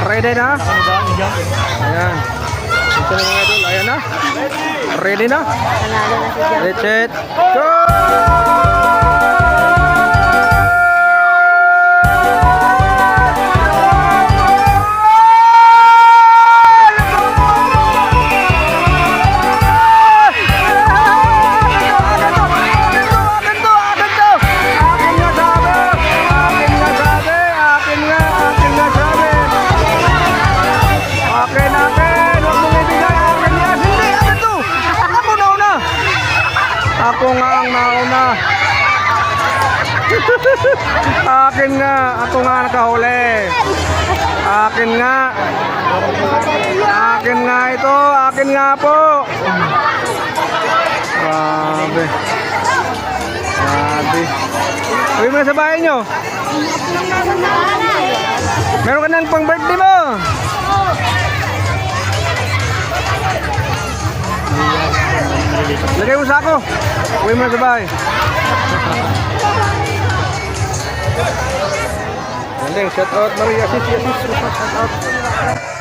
Ready na? Ayan. Ito na mga idol. Ayan na. Ready na? Panalo na si Jam. Let's set. Go! Ako nga ang nauna. Akin nga. Ako nga nakahuli. Akin nga. Akin nga ito. Akin nga po. Grabe. Grabe. Uwi mo na sa bahay nyo. Meron ka ng pang birthday mo. Lagay mo sa ako. Uwi mo na sa bahay. Shout out Maria Sis. Shout out.